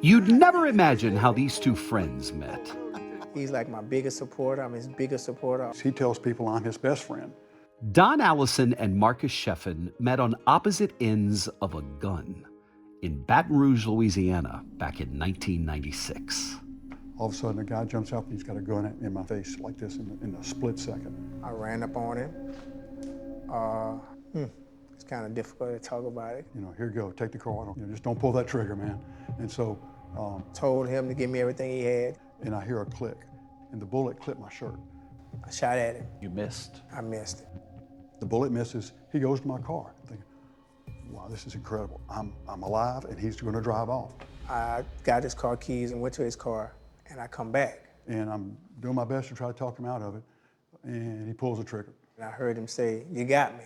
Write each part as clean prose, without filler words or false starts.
You'd never imagine how these two friends met. He's like my biggest supporter. I'm his biggest supporter. He tells people I'm his best friend. Don Allison and Marcus Sheffin met on opposite ends of a gun in Baton Rouge, Louisiana, back in 1996. All of a sudden, a guy jumps up and he's got a gun in my face like this in a split second. I ran up on him. It's kind of difficult to talk about it. You know, here you go, take the car. Just don't pull that trigger, man. And so, Told him to give me everything he had. and I hear a click, and the bullet clipped my shirt. I shot at him. You missed. I missed it. The bullet misses. He goes to my car. I'm thinking, wow, this is incredible. I'm alive, and he's going to drive off. I got his car keys and went to his car, and I come back. And I'm doing my best to try to talk him out of it, and he pulls the trigger. And I heard him say, "You got me."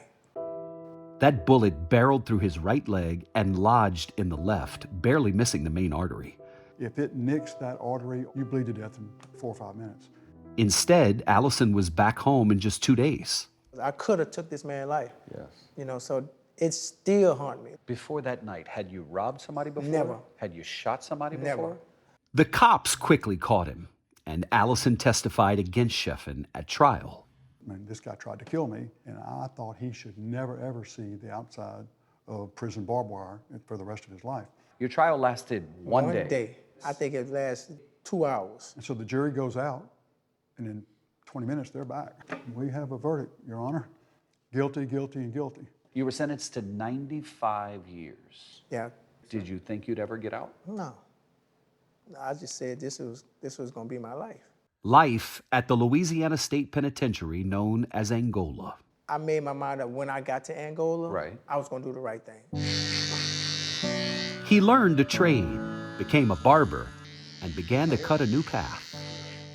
That bullet barreled through his right leg and lodged in the left, barely missing the main artery. If it nicks that artery, you bleed to death in 4 or 5 minutes. Instead, Allison was back home in just 2 days. I could have took this man's life. Yes. You know, so it still haunts me. Before that night, had you robbed somebody before? Never. Had you shot somebody before? Never. The cops quickly caught him, and Allison testified against Sheffin at trial. I mean, this guy tried to kill me, and I thought he should never, ever see the outside of prison barbed wire for the rest of his life. Your trial lasted one day. One day. I think it lasted 2 hours. And so the jury goes out, and in 20 minutes, they're back. We have a verdict, Your Honor. Guilty, guilty, and guilty. You were sentenced to 95 years. Yeah. Did you think you'd ever get out? No. I just said this was going to be my life. Life at the Louisiana State Penitentiary known as Angola. I made my mind up when I got to Angola, Right. I was going to do the right thing. He learned a trade, became a barber, and began to cut a new path.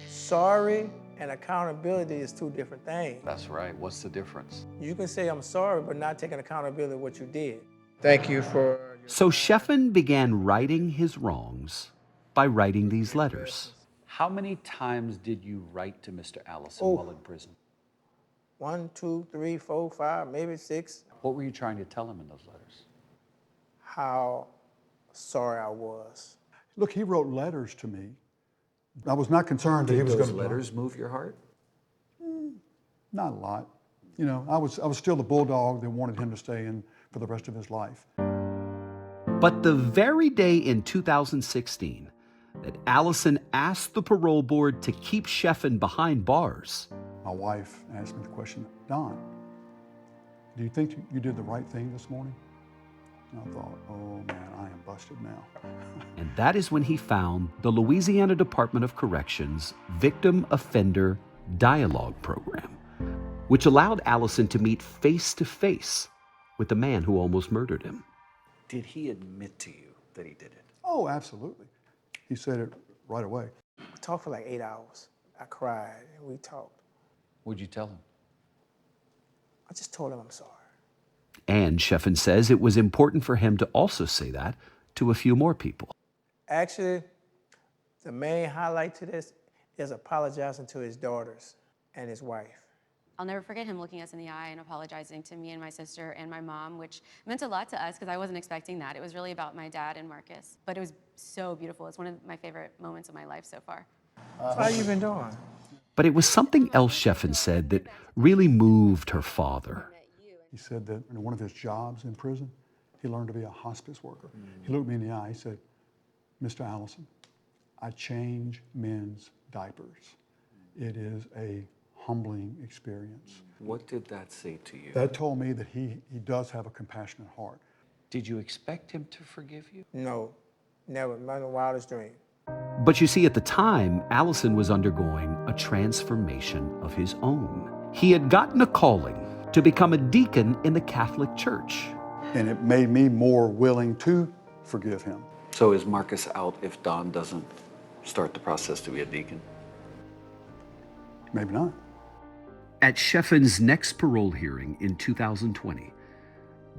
Sorry and accountability is two different things. That's right. What's the difference? You can say I'm sorry, but not taking accountability of what you did. Thank you for... So Sheffin began righting his wrongs by writing these letters. How many times did you write to Mr. Allison Oh. while in prison? 1, 2, 3, 4, 5, maybe 6. What were you trying to tell him in those letters? How sorry I was. Look, he wrote letters to me. I was not concerned that he was Did going those to... letters move your heart? Not a lot. You know, I was still the bulldog that wanted him to stay in for the rest of his life. But the very day in 2016 that Allison asked the parole board to keep Sheffin behind bars, My wife asked me the question, Don, do you think you did the right thing this morning? And I thought, oh man, I am busted now. and that is when he found the Louisiana Department of Corrections Victim Offender Dialogue Program, which allowed Allison to meet face to face with the man who almost murdered him. Did he admit to you that he did it? Oh, absolutely. He said it right away. We talked for like 8 hours. I cried and we talked. What'd you tell him? I just told him I'm sorry. And Sheffin says it was important for him to also say that to a few more people. Actually, the main highlight to this is apologizing to his daughters and his wife. I'll never forget him looking us in the eye and apologizing to me and my sister and my mom, which meant a lot to us because I wasn't expecting that. It was really about my dad and Marcus. But it was so beautiful. It's one of my favorite moments of my life so far. How you been doing? But it was something else Sheffin said that really moved her father. He said that in one of his jobs in prison, he learned to be a hospice worker. He looked me in the eye, he said, Mr. Allison, I change men's diapers. It is a humbling experience. What did that say to you? That told me that he does have a compassionate heart. Did you expect him to forgive you? No, never. Not in the wildest dream. But you see, at the time, Allison was undergoing a transformation of his own. He had gotten a calling to become a deacon in the Catholic Church. And it made me more willing to forgive him. So is Marcus out if Don doesn't start the process to be a deacon? Maybe not. At Sheffin's next parole hearing in 2020,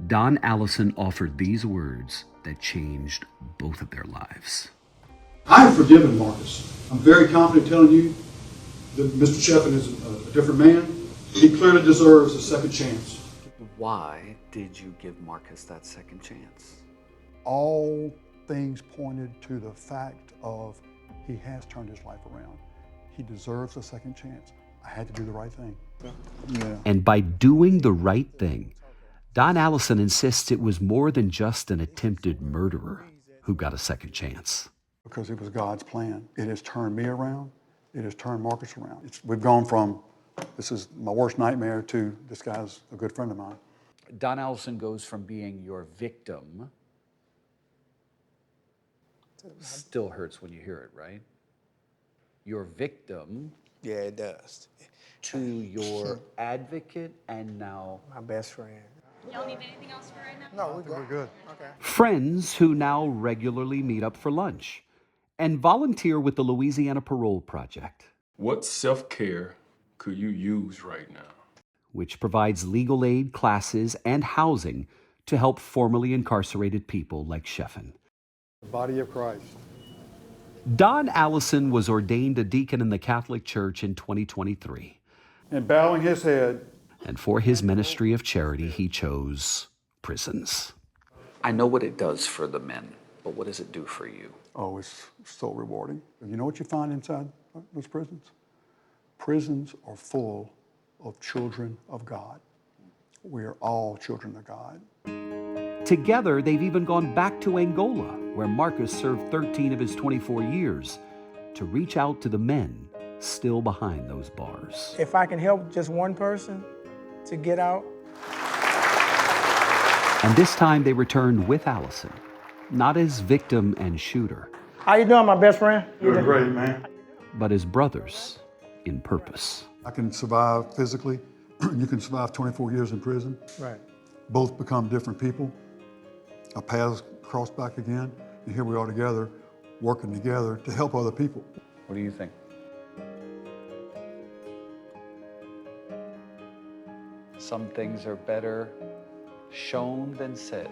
Don Allison offered these words that changed both of their lives. I have forgiven Marcus. I'm very confident telling you that Mr. Sheffin is a different man. He clearly deserves a second chance. Why did you give Marcus that second chance? All things pointed to the fact of he has turned his life around. He deserves a second chance. I had to do the right thing. Yeah. And by doing the right thing, Don Allison insists it was more than just an attempted murderer who got a second chance. Because it was God's plan. It has turned me around. It has turned Marcus around. We've gone from, this is my worst nightmare, to this guy's a good friend of mine. Don Allison goes from being your victim, still hurts when you hear it, right? Your victim Yeah, it does. to your advocate and now My best friend. Y'all need anything else for right now? No, We're good. Okay. Friends who now regularly meet up for lunch and volunteer with the Louisiana Parole Project, What self-care could you use right now? which provides legal aid classes and housing to help formerly incarcerated people like Sheffin. The body of Christ. Don Allison was ordained a deacon in the Catholic Church in 2023. And bowing his head, And for his ministry of charity, he chose prisons. I know what it does for the men, but what does it do for you? oh, it's so rewarding. You know what you find inside those prisons? Prisons are full of children of God. We are all children of God. Together, they've even gone back to Angola, where Marcus served 13 of his 24 years, to reach out to the men still behind those bars. If I can help just one person to get out, And this time they returned with Allison, not as victim and shooter, how you doing, my best friend? You're great, man. but as brothers in purpose. I can survive physically. You can survive 24 years in prison. Right. Both become different people. Our paths cross back again. And here we are together, working together to help other people. What do you think? Some things are better shown than said.